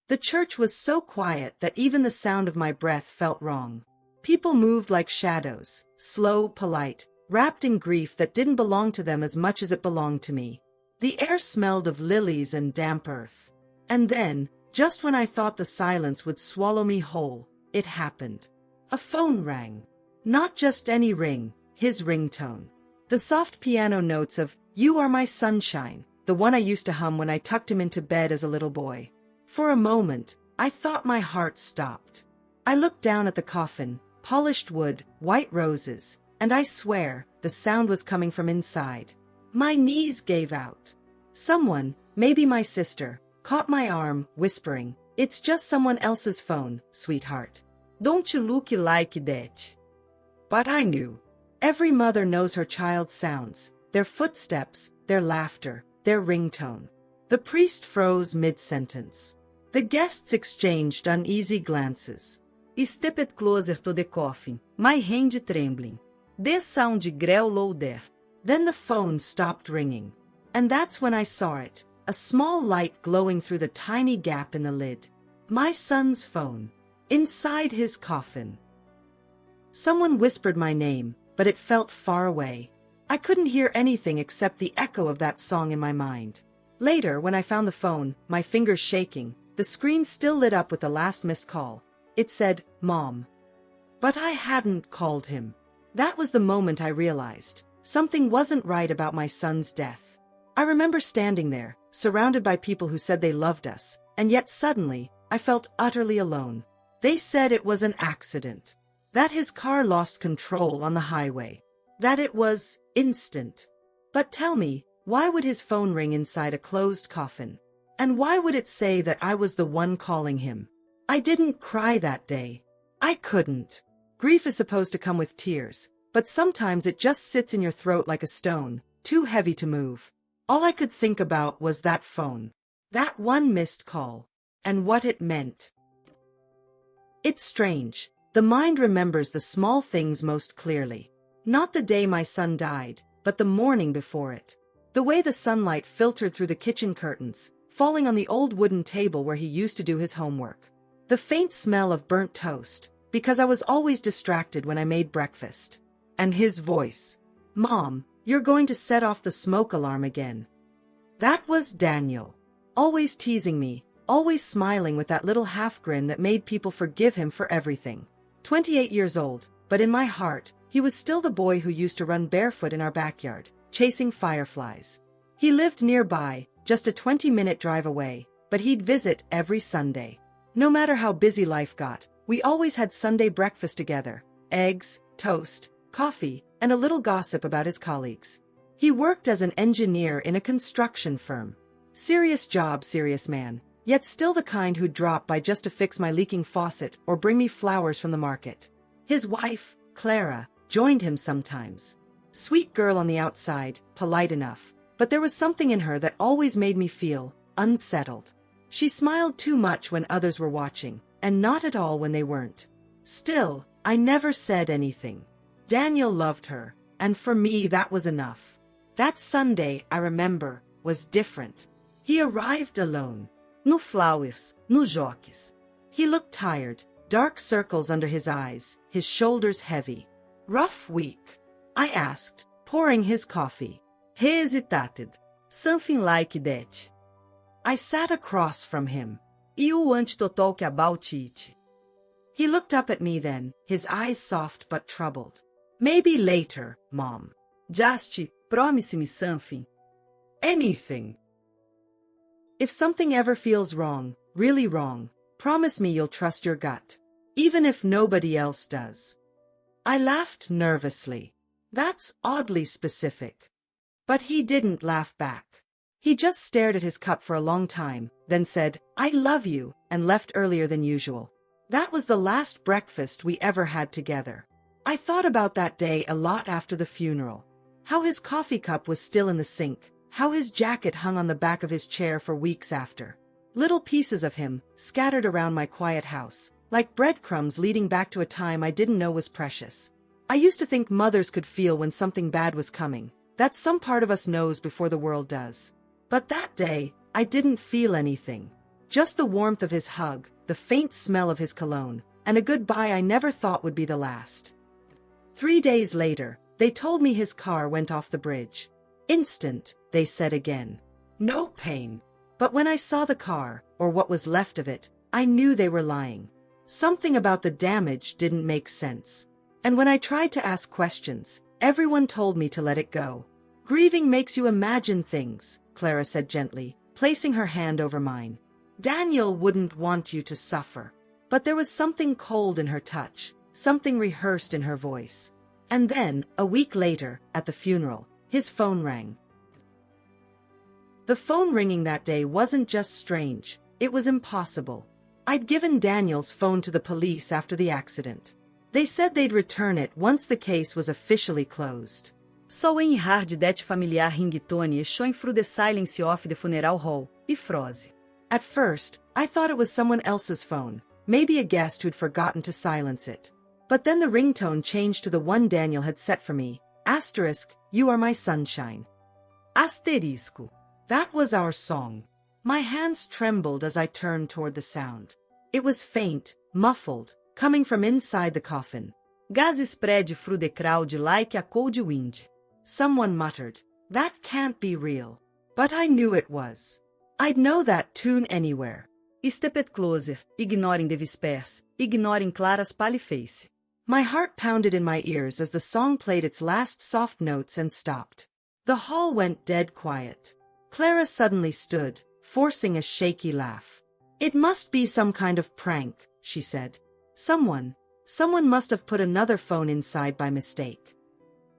The church was so quiet that even the sound of my breath felt wrong. People moved like shadows, slow, polite, wrapped in grief that didn't belong to them as much as it belonged to me. The air smelled of lilies and damp earth. And then, just when I thought the silence would swallow me whole, it happened. A phone rang. Not just any ring, his ringtone. The soft piano notes of "You Are My Sunshine," the one I used to hum when I tucked him into bed as a little boy. For a moment, I thought my heart stopped. I looked down at the coffin, polished wood, white roses, and I swear, the sound was coming from inside. My knees gave out. Someone, maybe my sister, caught my arm, whispering, "It's just someone else's phone, sweetheart. Don't you look like that?" But I knew. Every mother knows her child's sounds, their footsteps, their laughter, their ringtone. The priest froze mid-sentence. The guests exchanged uneasy glances. "Stepped closer to the coffin, my hand trembling. The sound grew louder." Then the phone stopped ringing. And that's when I saw it, a small light glowing through the tiny gap in the lid. My son's phone. Inside his coffin. Someone whispered my name, but it felt far away. I couldn't hear anything except the echo of that song in my mind. Later, when I found the phone, my fingers shaking, the screen still lit up with the last missed call. It said, "Mom." But I hadn't called him. That was the moment I realized something wasn't right about my son's death. I remember standing there, surrounded by people who said they loved us, and yet suddenly, I felt utterly alone. They said it was an accident. That his car lost control on the highway. That it was instant. But tell me, why would his phone ring inside a closed coffin? And why would it say that I was the one calling him? I didn't cry that day. I couldn't. Grief is supposed to come with tears, but sometimes it just sits in your throat like a stone, too heavy to move. All I could think about was that phone. That one missed call. And what it meant. It's strange. The mind remembers the small things most clearly. Not the day my son died, but the morning before it. The way the sunlight filtered through the kitchen curtains, falling on the old wooden table where he used to do his homework. The faint smell of burnt toast, because I was always distracted when I made breakfast. And his voice. "Mom, you're going to set off the smoke alarm again." That was Daniel. Always teasing me, always smiling with that little half grin that made people forgive him for everything. 28 years old, but in my heart, he was still the boy who used to run barefoot in our backyard, chasing fireflies. He lived nearby, just a 20-minute drive away, but he'd visit every Sunday. No matter how busy life got, we always had Sunday breakfast together. Eggs, toast, coffee, and a little gossip about his colleagues. He worked as an engineer in a construction firm. Serious job, serious man, yet still the kind who'd drop by just to fix my leaking faucet or bring me flowers from the market. His wife, Clara, joined him sometimes. Sweet girl on the outside, polite enough, but there was something in her that always made me feel unsettled. She smiled too much when others were watching, and not at all when they weren't. Still, I never said anything. Daniel loved her, and for me that was enough. That Sunday, I remember, was different. He arrived alone. No flowers, no jockeys. He looked tired, dark circles under his eyes, his shoulders heavy. "Rough week?" I asked, pouring his coffee. He hesitated. "Something like that." I sat across from him. "You want to talk about it?" He looked up at me then, his eyes soft but troubled. "Maybe later, Mom. Just promise me something." "Anything." "If something ever feels wrong, really wrong, promise me you'll trust your gut, even if nobody else does." I laughed nervously. That's oddly specific. But he didn't laugh back. He just stared at his cup for a long time, then said, "I love you," and left earlier than usual. That was the last breakfast we ever had together. I thought about that day a lot after the funeral. How his coffee cup was still in the sink, how his jacket hung on the back of his chair for weeks after. Little pieces of him, scattered around my quiet house, like breadcrumbs leading back to a time I didn't know was precious. I used to think mothers could feel when something bad was coming, that some part of us knows before the world does. But that day, I didn't feel anything. Just the warmth of his hug, the faint smell of his cologne, and a goodbye I never thought would be the last. 3 days later, they told me his car went off the bridge. Instant, they said again. No pain. But when I saw the car, or what was left of it, I knew they were lying. Something about the damage didn't make sense. And when I tried to ask questions, everyone told me to let it go. Grieving makes you imagine things, Clara said gently, placing her hand over mine. Daniel wouldn't want you to suffer. But there was something cold in her touch, something rehearsed in her voice. And then, a week later, at the funeral, his phone rang. The phone ringing that day wasn't just strange, it was impossible. I'd given Daniel's phone to the police after the accident. They said they'd return it once the case was officially closed. Só o enhar de det familiar ringtone echou through the silence of the funeral hall, e froze. At first, I thought it was someone else's phone, maybe a guest who'd forgotten to silence it. But then the ringtone changed to the one Daniel had set for me, asterisk, you are my sunshine. Asterisco. That was our song. My hands trembled as I turned toward the sound. It was faint, muffled, coming from inside the coffin. Gas spread through the crowd like a cold wind. Someone muttered, that can't be real. But I knew it was. I'd know that tune anywhere. Stepped closer, ignoring the whispers, ignoring Clara's pale face. My heart pounded in my ears as the song played its last soft notes and stopped. The hall went dead quiet. Clara suddenly stood, forcing a shaky laugh. It must be some kind of prank, she said. Someone must have put another phone inside by mistake.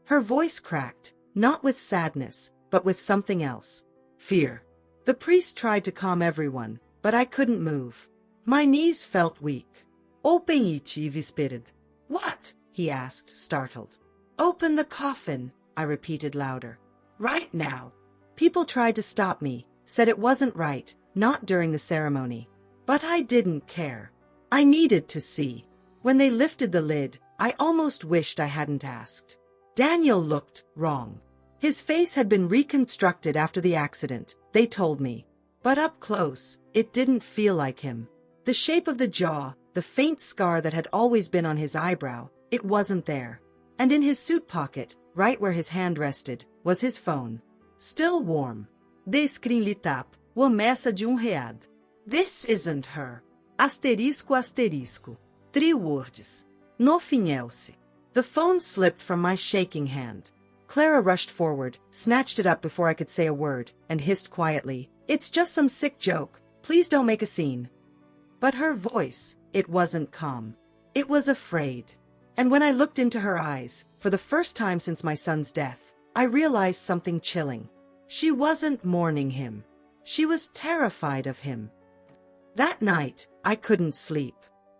Her voice cracked, not with sadness, but with something else. Fear. The priest tried to calm everyone, but I couldn't move. My knees felt weak. Open it, he whispered. What? He asked, startled. Open the coffin, I repeated louder. Right now. People tried to stop me, said it wasn't right, not during the ceremony. But I didn't care. I needed to see. When they lifted the lid, I almost wished I hadn't asked. Daniel looked wrong. His face had been reconstructed after the accident, they told me. But up close, it didn't feel like him. The shape of the jaw, the faint scar that had always been on his eyebrow, it wasn't there. And in his suit pocket, right where his hand rested, was his phone. Still warm. The screen lit up, uma messa de read. This isn't her. Asterisco asterisco. 3 words. Nothing else. The phone slipped from my shaking hand. Clara rushed forward, snatched it up before I could say a word, and hissed quietly, It's just some sick joke, please don't make a scene. But her voice, it wasn't calm. It was afraid. And when I looked into her eyes, for the first time since my son's death, I realized something chilling. She wasn't mourning him. She was terrified of him. That night, I couldn't sleep.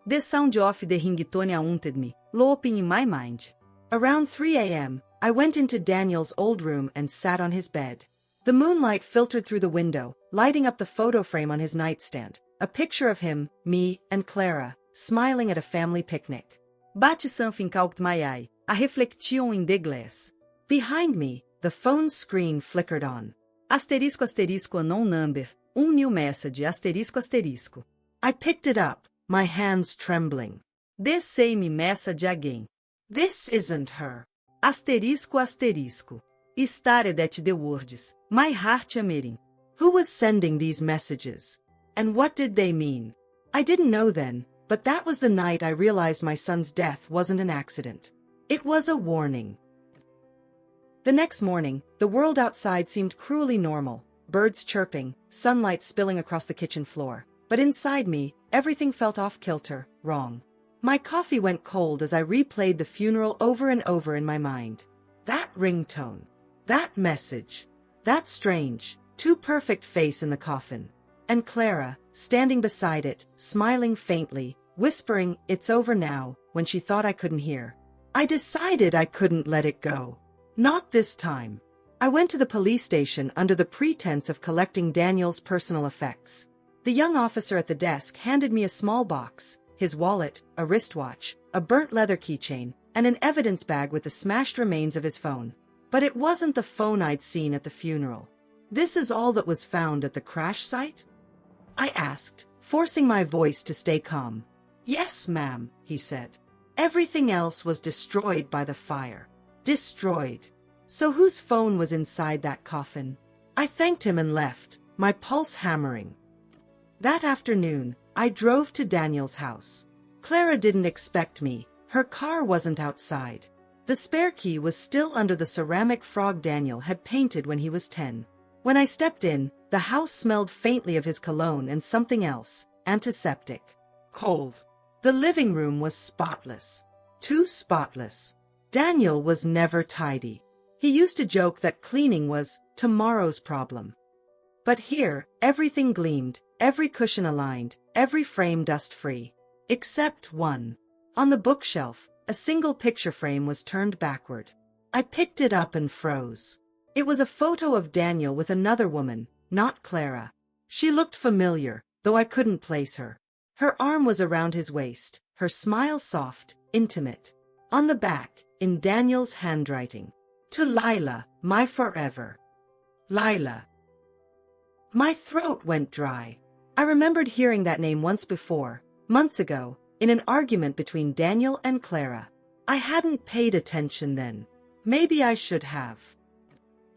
The sound of the ringtone haunted me, looping in my mind. Around 3 a.m., I went into Daniel's old room and sat on his bed. The moonlight filtered through the window, lighting up the photo frame on his nightstand, a picture of him, me, and Clara, smiling at a family picnic. But something caught my eye, a reflection in the glass. Behind me, the phone's screen flickered on. Asterisco asterisco unknown number, new message, asterisco asterisco. I picked it up, my hands trembling. The same message again. This isn't her. Asterisco asterisco. Stared at the words, my heart hammering. Who was sending these messages? And what did they mean? I didn't know then, but that was the night I realized my son's death wasn't an accident. It was a warning. The next morning, the world outside seemed cruelly normal, birds chirping, sunlight spilling across the kitchen floor. But inside me, everything felt off-kilter, wrong. My coffee went cold as I replayed the funeral over and over in my mind. That ringtone. That message. That strange, too perfect face in the coffin. And Clara, standing beside it, smiling faintly, whispering, "It's over now," when she thought I couldn't hear. I decided I couldn't let it go. Not this time. I went to the police station under the pretense of collecting Daniel's personal effects. The young officer at the desk handed me a small box, his wallet, a wristwatch, a burnt leather keychain, and an evidence bag with the smashed remains of his phone. But it wasn't the phone I'd seen at the funeral. This is all that was found at the crash site? I asked, forcing my voice to stay calm. Yes, ma'am, he said. Everything else was destroyed by the fire. Destroyed. So whose phone was inside that coffin? I thanked him and left, my pulse hammering. That afternoon, I drove to Daniel's house. Clara didn't expect me. Her car wasn't outside. The spare key was still under the ceramic frog Daniel had painted when he was 10. When I stepped in, the house smelled faintly of his cologne and something else, antiseptic. Cold. The living room was spotless. Too spotless. Daniel was never tidy. He used to joke that cleaning was tomorrow's problem. But here, everything gleamed, every cushion aligned, every frame dust-free. Except one. On the bookshelf, a single picture frame was turned backward. I picked it up and froze. It was a photo of Daniel with another woman, not Clara. She looked familiar, though I couldn't place her. Her arm was around his waist, her smile soft, intimate. On the back, in Daniel's handwriting, "To Lila, my forever." Lila. My throat went dry. I remembered hearing that name once before, months ago, in an argument between Daniel and Clara. I hadn't paid attention then. Maybe I should have.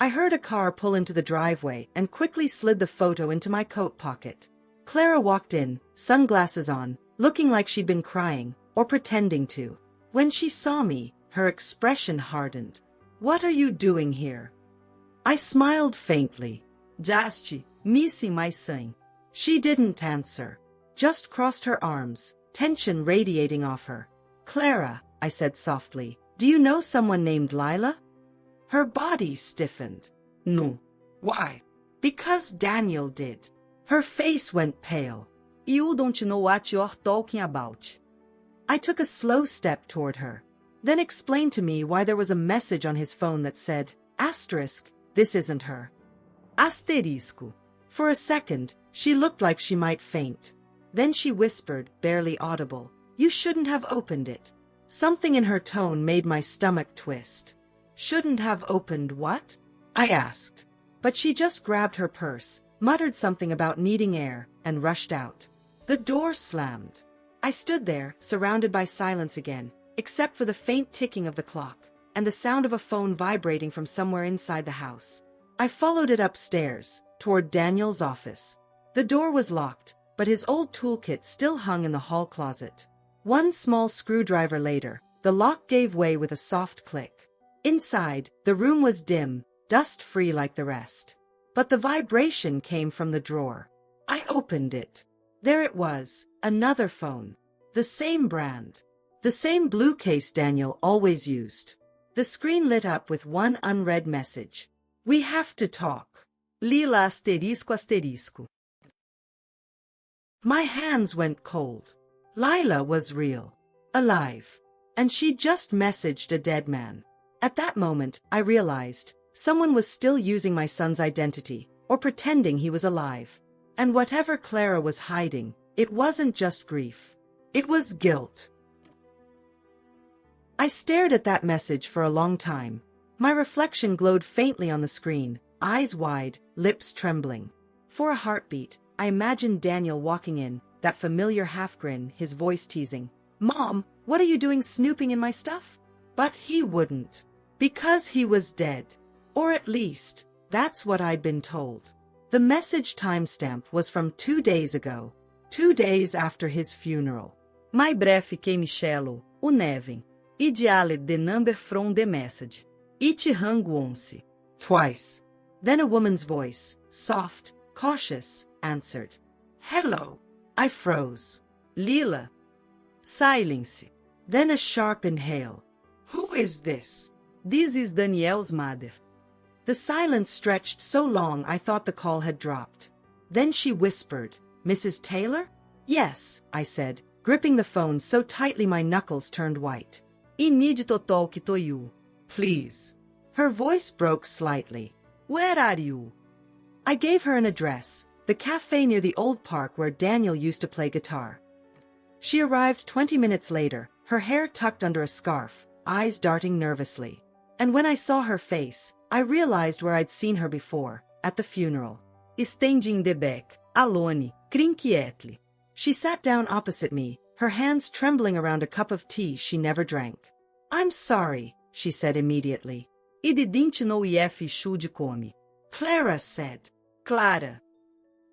I heard a car pull into the driveway and quickly slid the photo into my coat pocket. Clara walked in, sunglasses on, looking like she'd been crying, or pretending to. When she saw me, her expression hardened. "What are you doing here?" I smiled faintly. Just missing my son. She didn't answer, just crossed her arms, tension radiating off her. "Clara," I said softly, "do you know someone named Lila?" Her body stiffened. "No." "Why?" "Because Daniel did." Her face went pale. "You don't know what you're talking about." I took a slow step toward her, then explained to me why there was a message on his phone that said, "Asterisk, this isn't her." Asterisco. For a second, she looked like she might faint. Then she whispered, barely audible, "You shouldn't have opened it." Something in her tone made my stomach twist. "Shouldn't have opened what?" I asked. But she just grabbed her purse, muttered something about needing air, and rushed out. The door slammed. I stood there, surrounded by silence again, except for the faint ticking of the clock, and the sound of a phone vibrating from somewhere inside the house. I followed it upstairs, toward Daniel's office. The door was locked, but his old toolkit still hung in the hall closet. One small screwdriver later, the lock gave way with a soft click. Inside, the room was dim, dust-free like the rest. But the vibration came from the drawer. I opened it. There it was, another phone. The same brand. The same blue case Daniel always used. The screen lit up with one unread message. "We have to talk. Lila asterisco asterisco." My hands went cold. Lila was real. Alive. And she just messaged a dead man. At that moment, I realized someone was still using my son's identity, or pretending he was alive. And whatever Clara was hiding, it wasn't just grief. It was guilt. I stared at that message for a long time. My reflection glowed faintly on the screen, eyes wide, lips trembling. For a heartbeat, I imagined Daniel walking in, that familiar half-grin, his voice teasing, "Mom, what are you doing snooping in my stuff?" But he wouldn't. Because he was dead. Or at least, that's what I'd been told. The message timestamp was from 2 days ago. 2 days after his funeral. My breve came shallow, o nevin. Ideale the number from the message. It hung once. Twice. Then a woman's voice, soft, cautious, answered. "Hello." I froze. Lila. Silence. Then a sharp inhale. "Who is this?" This is Daniel's mother. The silence stretched so long I thought the call had dropped. Then she whispered, "Mrs. Taylor?" "Yes," I said, gripping the phone so tightly my knuckles turned white. I need to talk to you. "Please." Her voice broke slightly. Where are you? I gave her an address, the cafe near the old park where Daniel used to play guitar. She arrived 20 minutes later, her hair tucked under a scarf, eyes darting nervously. And when I saw her face, I realized where I'd seen her before, at the funeral. Standing in the back, alone, Crinquietli. She sat down opposite me, her hands trembling around a cup of tea she never drank. I'm sorry, she said immediately. I didn't know if should come. Clara said. Clara.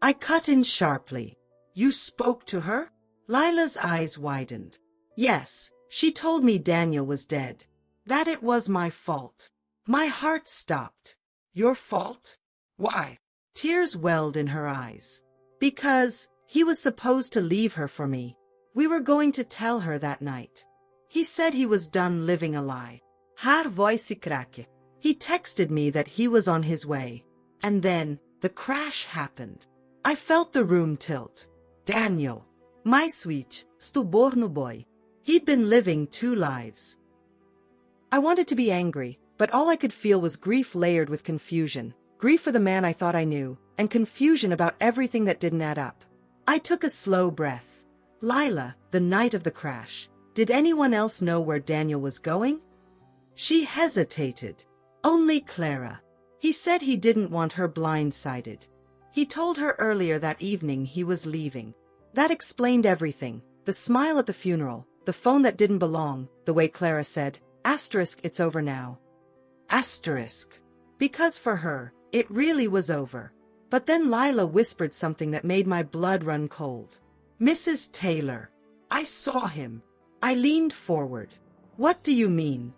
I cut in sharply. You spoke to her? Lila's eyes widened. Yes, she told me Daniel was dead. That it was my fault. My heart stopped. Your fault? Why? Tears welled in her eyes. Because he was supposed to leave her for me. We were going to tell her that night. He said he was done living a lie. Haar voice cracked. He texted me that he was on his way. And then, the crash happened. I felt the room tilt. Daniel. My sweet, stubborno boy. He'd been living 2 lives. I wanted to be angry, but all I could feel was grief layered with confusion. Grief for the man I thought I knew, and confusion about everything that didn't add up. I took a slow breath. Lila, the night of the crash. Did anyone else know where Daniel was going? She hesitated. Only Clara. He said he didn't want her blindsided. He told her earlier that evening he was leaving. That explained everything. The smile at the funeral, the phone that didn't belong, the way Clara said, "It's over now." Asterisk. Because for her, it really was over. But then Lila whispered something that made my blood run cold. Mrs. Taylor. I saw him. I leaned forward. What do you mean?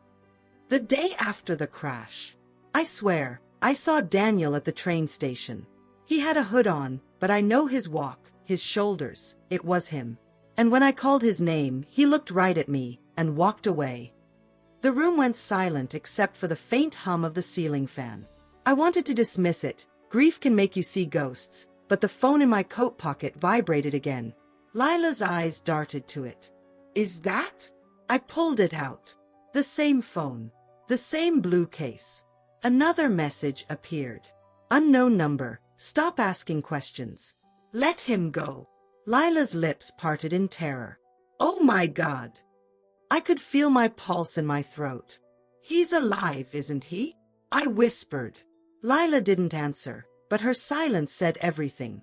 The day after the crash. I swear, I saw Daniel at the train station. He had a hood on, but I know his walk, his shoulders, it was him. And when I called his name, he looked right at me and walked away. The room went silent except for the faint hum of the ceiling fan. I wanted to dismiss it. Grief can make you see ghosts, but the phone in my coat pocket vibrated again. Lila's eyes darted to it. Is that? I pulled it out. The same phone. The same blue case. Another message appeared. Unknown number. Stop asking questions. Let him go. Lila's lips parted in terror. Oh my God. I could feel my pulse in my throat. He's alive, isn't he? I whispered. Lila didn't answer, but her silence said everything.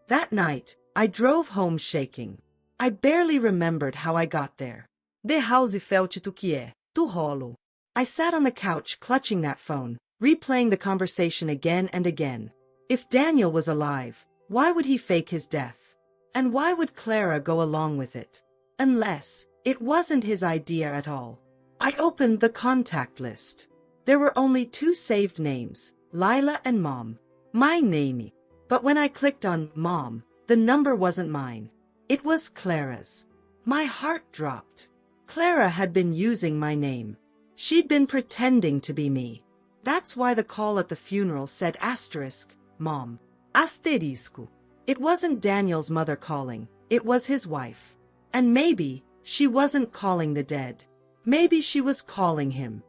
That night, I drove home shaking. I barely remembered how I got there. The house felt tu que é, tu rolo. I sat on the couch clutching that phone, replaying the conversation again and again. If Daniel was alive, why would he fake his death? And why would Clara go along with it? Unless it wasn't his idea at all. I opened the contact list. There were only 2 saved names, Lila and Mom. My name. But when I clicked on Mom, the number wasn't mine. It was Clara's. My heart dropped. Clara had been using my name. She'd been pretending to be me. That's why the call at the funeral said Mom. Asterisco. It wasn't Daniel's mother calling, it was his wife. And maybe she wasn't calling the dead. Maybe she was calling him.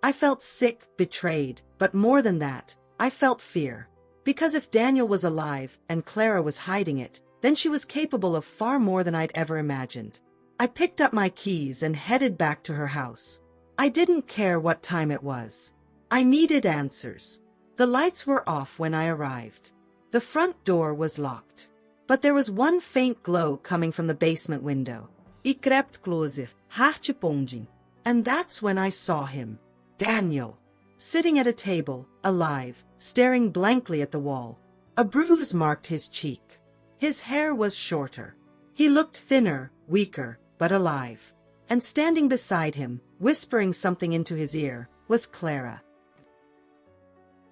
I felt sick, betrayed, but more than that, I felt fear. Because if Daniel was alive and Clara was hiding it, then she was capable of far more than I'd ever imagined. I picked up my keys and headed back to her house. I didn't care what time it was. I needed answers. The lights were off when I arrived. The front door was locked. But there was one faint glow coming from the basement window. I crept closer, heart pounding. And that's when I saw him. Daniel. Sitting at a table, alive, staring blankly at the wall. A bruise marked his cheek. His hair was shorter. He looked thinner, weaker, but alive. And standing beside him, whispering something into his ear, was Clara.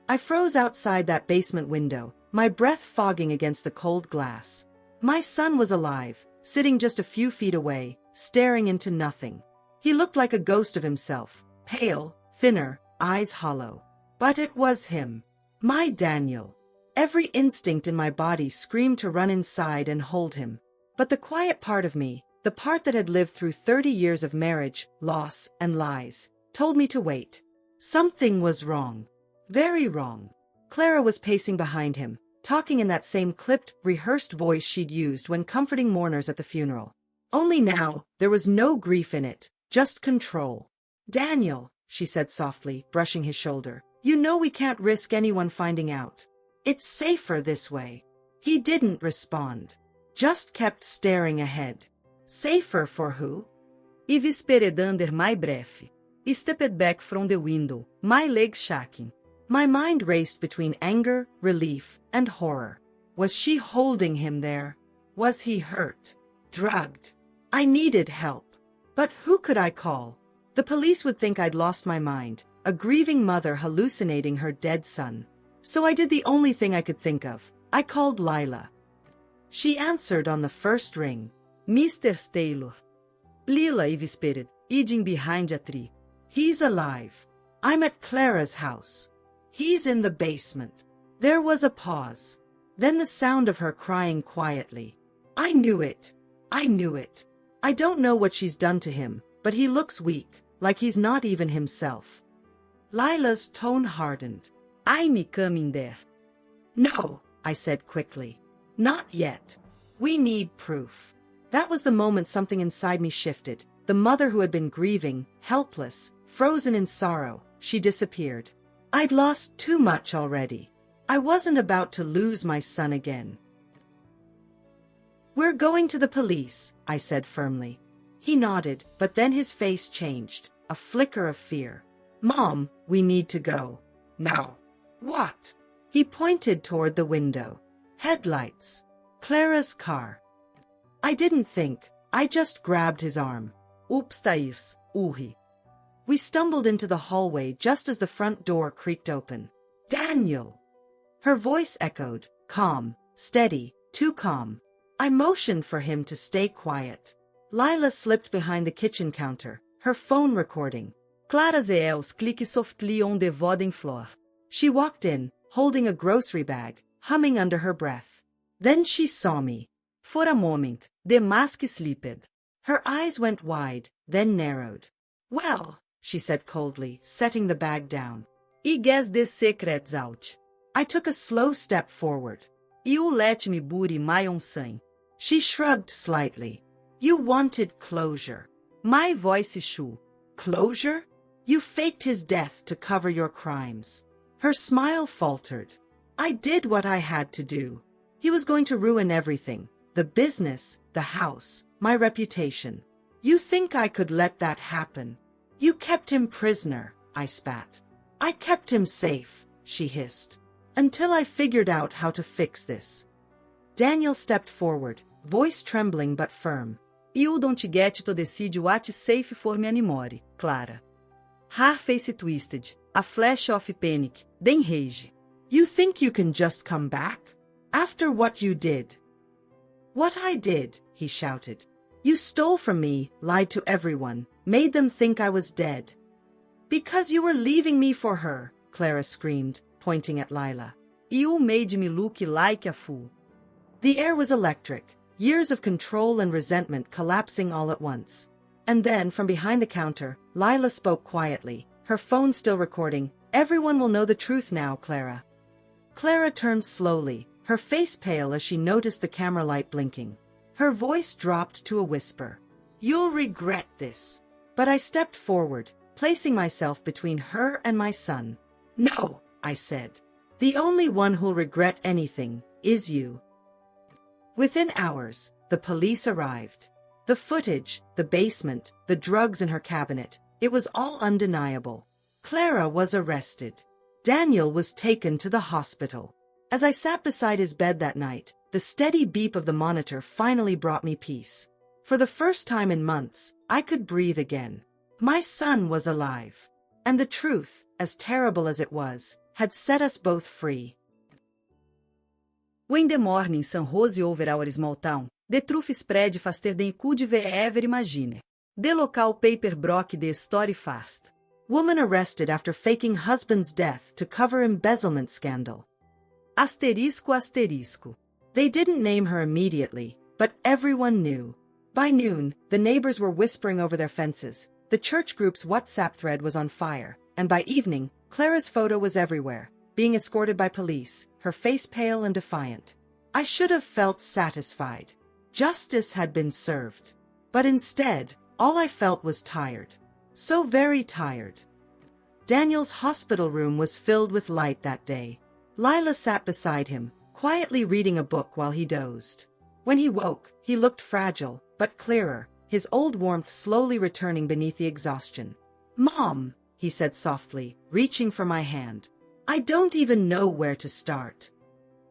I froze outside that basement window, my breath fogging against the cold glass. My son was alive, sitting just a few feet away, staring into nothing. He looked like a ghost of himself, pale, thinner, eyes hollow. But it was him. My Daniel. Every instinct in my body screamed to run inside and hold him. But the quiet part of me, the part that had lived through 30 years of marriage, loss, and lies, told me to wait. Something was wrong. Very wrong. Clara was pacing behind him, talking in that same clipped, rehearsed voice she'd used when comforting mourners at the funeral. Only now, there was no grief in it, just control. Daniel, she said softly, brushing his shoulder, you know we can't risk anyone finding out. It's safer this way. He didn't respond. Just kept staring ahead. Safer for who? E whispered under my breath. Stepped back from the window, my legs shaking. My mind raced between anger, relief, and horror. Was she holding him there? Was he hurt? Drugged? I needed help. But who could I call? The police would think I'd lost my mind, a grieving mother hallucinating her dead son. So I did the only thing I could think of. I called Lila. She answered on the first ring. Mr. Taylor. Lila whispered, hiding behind a tree. He's alive. I'm at Clara's house. He's in the basement. There was a pause. Then the sound of her crying quietly. I knew it. I knew it. I don't know what she's done to him, but he looks weak, like he's not even himself. Lila's tone hardened. I'm coming there. No, I said quickly. Not yet. We need proof. That was the moment something inside me shifted. The mother who had been grieving, helpless, frozen in sorrow, she disappeared. I'd lost too much already. I wasn't about to lose my son again. We're going to the police, I said firmly. He nodded, but then his face changed, a flicker of fear. Mom, we need to go. Now. What? He pointed toward the window. Headlights. Clara's car. I didn't think. I just grabbed his arm. Upstairs, Uri. We stumbled into the hallway just as the front door creaked open. Daniel! Her voice echoed, calm, steady, too calm. I motioned for him to stay quiet. Lila slipped behind the kitchen counter, her phone recording. Clara's ears clicked softly on the wooden floor. She walked in, holding a grocery bag, humming under her breath. Then she saw me. For a moment, the mask slipped. Her eyes went wide, then narrowed. Well, she said coldly, setting the bag down. I guess the secret's out. I took a slow step forward. You let me bury my own son. She shrugged slightly. You wanted closure. My voice shook. Closure? You faked his death to cover your crimes. Her smile faltered. I did what I had to do. He was going to ruin everything. The business, the house, my reputation. You think I could let that happen? You kept him prisoner, I spat. I kept him safe, she hissed. Until I figured out how to fix this. Daniel stepped forward, voice trembling but firm. You don't get to decide what's safe for me anymore, Clara. Her face twisted, a flash of panic, then rage. You think you can just come back? After what you did? What I did, he shouted. You stole from me, lied to everyone, made them think I was dead. Because you were leaving me for her, Clara screamed, pointing at Lila. You made me look like a fool. The air was electric, years of control and resentment collapsing all at once. And then, from behind the counter, Lila spoke quietly, her phone still recording. Everyone will know the truth now, Clara. Clara turned slowly, her face pale as she noticed the camera light blinking. Her voice dropped to a whisper. You'll regret this. But I stepped forward, placing myself between her and my son. No, I said. The only one who'll regret anything is you. Within hours, the police arrived. The footage, the basement, the drugs in her cabinet, it was all undeniable. Clara was arrested. Daniel was taken to the hospital. As I sat beside his bed that night, the steady beep of the monitor finally brought me peace. For the first time in months, I could breathe again. My son was alive. And the truth, as terrible as it was, had set us both free. When the morning sun rose over our small town, the truth spread faster than could we ever imagine. The local paper broke the story fast. Woman arrested after faking husband's death to cover embezzlement scandal. Asterisco asterisco. They didn't name her immediately, but everyone knew. By noon, the neighbors were whispering over their fences. The church group's WhatsApp thread was on fire, and by evening, Clara's photo was everywhere, being escorted by police, her face pale and defiant. I should have felt satisfied. Justice had been served. But instead, all I felt was tired. So very tired. Daniel's hospital room was filled with light that day. Lila sat beside him, quietly reading a book while he dozed. When he woke, he looked fragile, but clearer, his old warmth slowly returning beneath the exhaustion. "Mom," he said softly, reaching for my hand. "I don't even know where to start."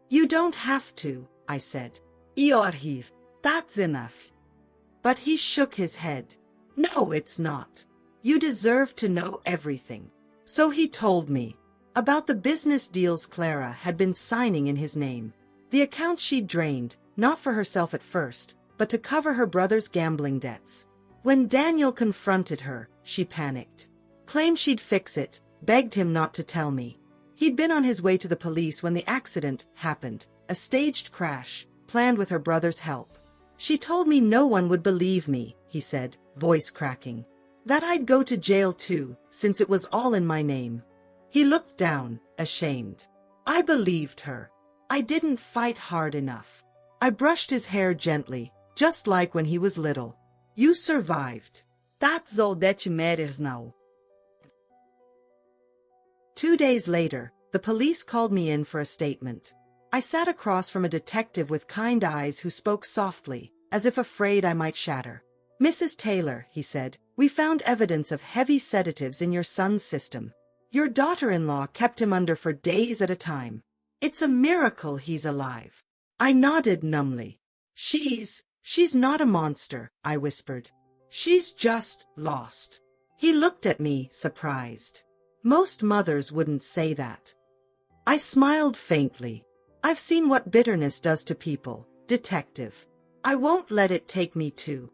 "You don't have to," I said. You're here. That's enough. But he shook his head. "No, it's not. You deserve to know everything." So he told me about the business deals Clara had been signing in his name. The accounts she'd drained, not for herself at first, but to cover her brother's gambling debts. When Daniel confronted her, she panicked. Claimed she'd fix it, begged him not to tell me. He'd been on his way to the police when the accident happened, a staged crash, planned with her brother's help. She told me no one would believe me, he said, voice cracking. That I'd go to jail too, since it was all in my name. He looked down, ashamed. I believed her. I didn't fight hard enough. I brushed his hair gently, just like when he was little. You survived. That's all that matters now. 2 days later, the police called me in for a statement. I sat across from a detective with kind eyes who spoke softly, as if afraid I might shatter. "Mrs. Taylor," he said, "we found evidence of heavy sedatives in your son's system. Your daughter-in-law kept him under for days at a time. It's a miracle he's alive." I nodded numbly. She's not a monster," I whispered. "She's just lost." He looked at me, surprised. Most mothers wouldn't say that. I smiled faintly. "I've seen what bitterness does to people, detective. I won't let it take me too."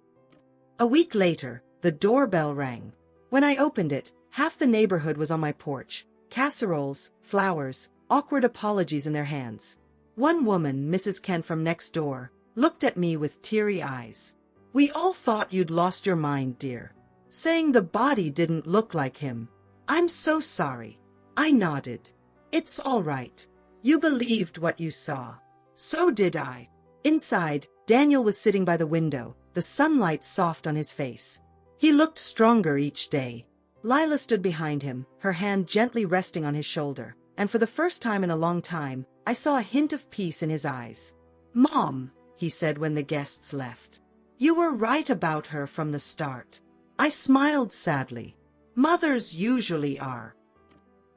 A week later, the doorbell rang. When I opened it, half the neighborhood was on my porch, casseroles, flowers, awkward apologies in their hands. One woman, Mrs. Kent from next door, looked at me with teary eyes. "We all thought you'd lost your mind, dear. Saying the body didn't look like him. I'm so sorry." I nodded. "It's all right. You believed what you saw. So did I." Inside, Daniel was sitting by the window, the sunlight soft on his face. He looked stronger each day. Lila stood behind him, her hand gently resting on his shoulder, and for the first time in a long time, I saw a hint of peace in his eyes. "Mom," he said when the guests left. "You were right about her from the start." I smiled sadly. Mothers usually are.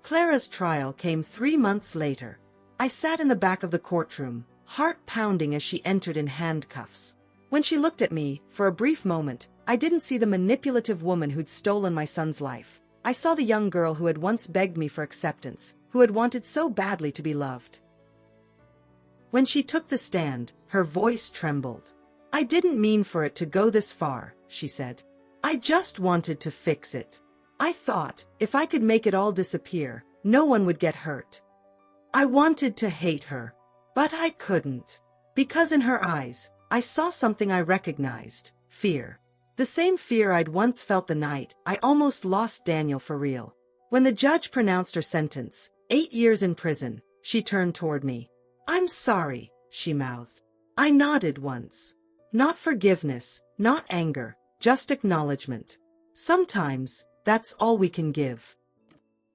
Clara's trial came 3 months later. I sat in the back of the courtroom, heart pounding as she entered in handcuffs. When she looked at me, for a brief moment, I didn't see the manipulative woman who'd stolen my son's life. I saw the young girl who had once begged me for acceptance, who had wanted so badly to be loved. When she took the stand, her voice trembled. "I didn't mean for it to go this far," she said. "I just wanted to fix it. I thought, if I could make it all disappear, no one would get hurt. I wanted to hate her, but I couldn't. Because in her eyes, I saw something I recognized, fear. The same fear I'd once felt the night I almost lost Daniel for real. When the judge pronounced her sentence, 8 years in prison, she turned toward me. "I'm sorry," she mouthed. I nodded once. Not forgiveness, not anger, just acknowledgement. Sometimes, that's all we can give.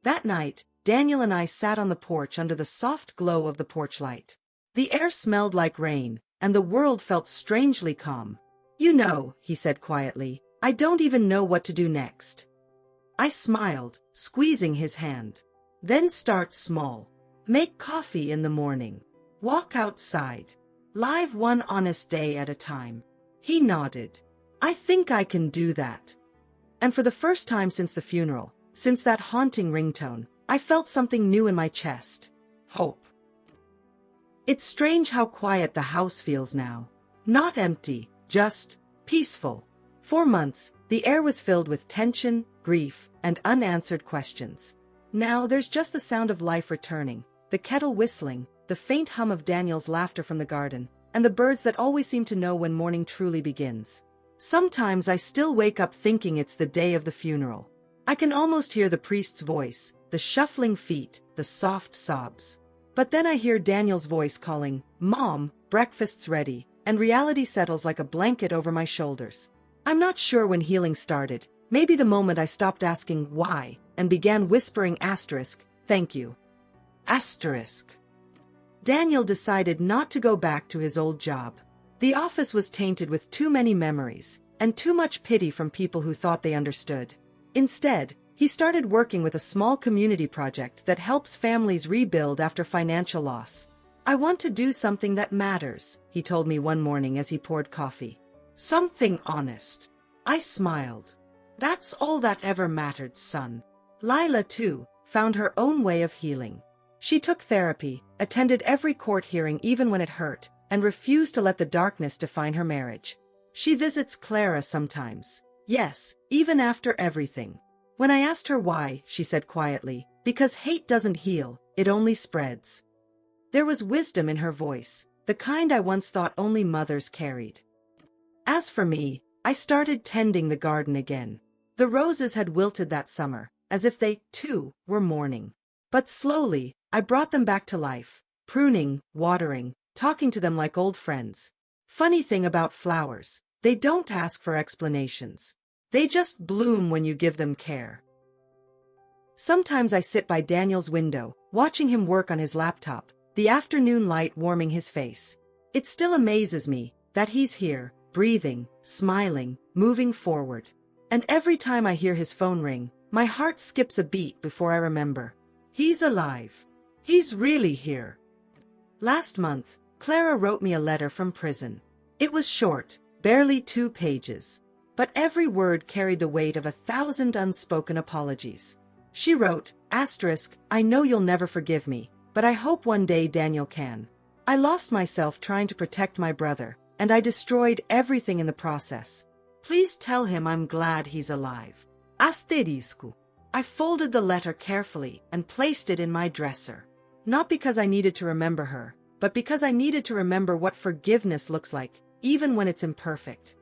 That night, Daniel and I sat on the porch under the soft glow of the porch light. The air smelled like rain, and the world felt strangely calm. "You know," he said quietly, "I don't even know what to do next." I smiled, squeezing his hand. "Then start small. Make coffee in the morning. Walk outside. Live one honest day at a time." He nodded. "I think I can do that." And for the first time since the funeral, since that haunting ringtone, I felt something new in my chest. Hope. It's strange how quiet the house feels now. Not empty, just peaceful. For months, the air was filled with tension, grief, and unanswered questions. Now there's just the sound of life returning, the kettle whistling, the faint hum of Daniel's laughter from the garden, and the birds that always seem to know when morning truly begins. Sometimes I still wake up thinking it's the day of the funeral. I can almost hear the priest's voice, the shuffling feet, the soft sobs. But then I hear Daniel's voice calling, "Mom, breakfast's ready," and reality settles like a blanket over my shoulders. I'm not sure when healing started, maybe the moment I stopped asking why and began whispering asterisk, "Thank you." Asterisk. Daniel decided not to go back to his old job. The office was tainted with too many memories, and too much pity from people who thought they understood. Instead, he started working with a small community project that helps families rebuild after financial loss. "I want to do something that matters," he told me one morning as he poured coffee. "Something honest." I smiled. "That's all that ever mattered, son." Lila, too, found her own way of healing. She took therapy, attended every court hearing even when it hurt, and refused to let the darkness define her marriage. She visits Clara sometimes. Yes, even after everything. When I asked her why, she said quietly, "Because hate doesn't heal, it only spreads." There was wisdom in her voice, the kind I once thought only mothers carried. As for me, I started tending the garden again. The roses had wilted that summer, as if they, too, were mourning. But slowly, I brought them back to life, pruning, watering, talking to them like old friends. Funny thing about flowers, they don't ask for explanations. They just bloom when you give them care. Sometimes I sit by Daniel's window, watching him work on his laptop, the afternoon light warming his face. It still amazes me that he's here, breathing, smiling, moving forward. And every time I hear his phone ring, my heart skips a beat before I remember. He's alive. He's really here. Last month, Clara wrote me a letter from prison. It was short, barely 2 pages. But every word carried the weight of 1,000 unspoken apologies. She wrote, "I know you'll never forgive me, but I hope one day Daniel can. I lost myself trying to protect my brother, and I destroyed everything in the process. Please tell him I'm glad he's alive." I folded the letter carefully and placed it in my dresser. Not because I needed to remember her, but because I needed to remember what forgiveness looks like, even when it's imperfect.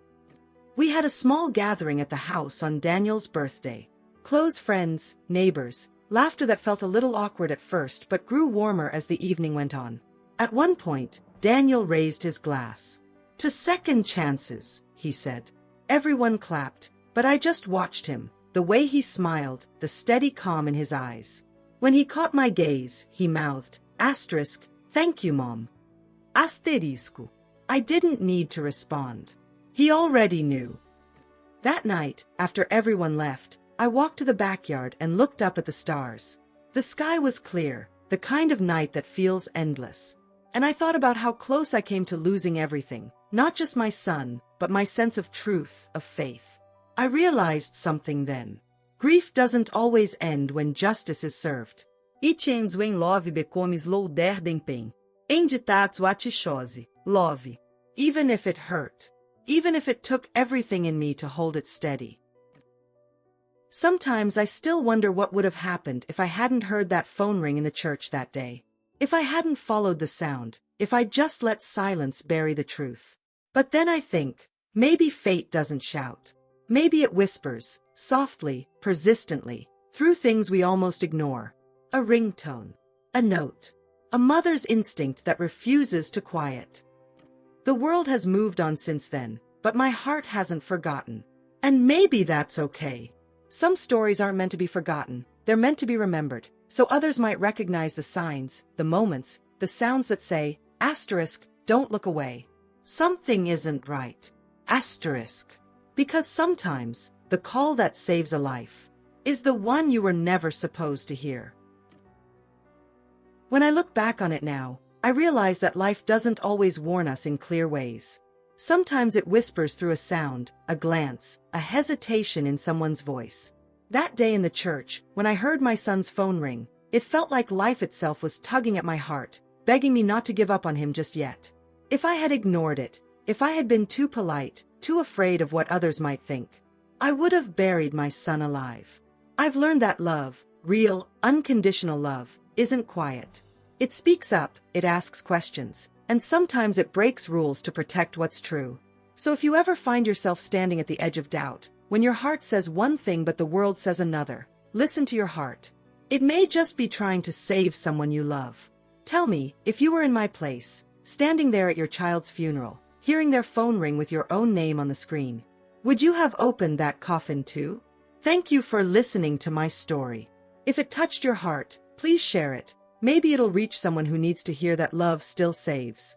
We had a small gathering at the house on Daniel's birthday. Close friends, neighbors, laughter that felt a little awkward at first but grew warmer as the evening went on. At one point, Daniel raised his glass. "To second chances," he said. Everyone clapped, but I just watched him, the way he smiled, the steady calm in his eyes. When he caught my gaze, he mouthed, "Thank you, Mom." I didn't need to respond. He already knew. That night, after everyone left, I walked to the backyard and looked up at the stars. The sky was clear, the kind of night that feels endless. And I thought about how close I came to losing everything, not just my son, but my sense of truth, of faith. I realized something then. Grief doesn't always end when justice is served. It ends when love becomes louder than pain. Enditato atishose, love. Even if it hurt. Even if it took everything in me to hold it steady. Sometimes I still wonder what would have happened if I hadn't heard that phone ring in the church that day. If I hadn't followed the sound, if I just let silence bury the truth. But then I think, maybe fate doesn't shout. Maybe it whispers, softly, persistently, through things we almost ignore. A ringtone. A note. A mother's instinct that refuses to quiet. The world has moved on since then, but my heart hasn't forgotten. And maybe that's okay. Some stories aren't meant to be forgotten, they're meant to be remembered, so others might recognize the signs, the moments, the sounds that say, "Don't look away. Something isn't right." Because sometimes, the call that saves a life is the one you were never supposed to hear. When I look back on it now, I realize that life doesn't always warn us in clear ways. Sometimes it whispers through a sound, a glance, a hesitation in someone's voice. That day in the church, when I heard my son's phone ring, it felt like life itself was tugging at my heart, begging me not to give up on him just yet. If I had ignored it, if I had been too polite, too afraid of what others might think, I would have buried my son alive. I've learned that love, real, unconditional love, isn't quiet. It speaks up, it asks questions, and sometimes it breaks rules to protect what's true. So if you ever find yourself standing at the edge of doubt, when your heart says one thing but the world says another, listen to your heart. It may just be trying to save someone you love. Tell me, if you were in my place, standing there at your child's funeral, hearing their phone ring with your own name on the screen, would you have opened that coffin too? Thank you for listening to my story. If it touched your heart, please share it. Maybe it'll reach someone who needs to hear that love still saves.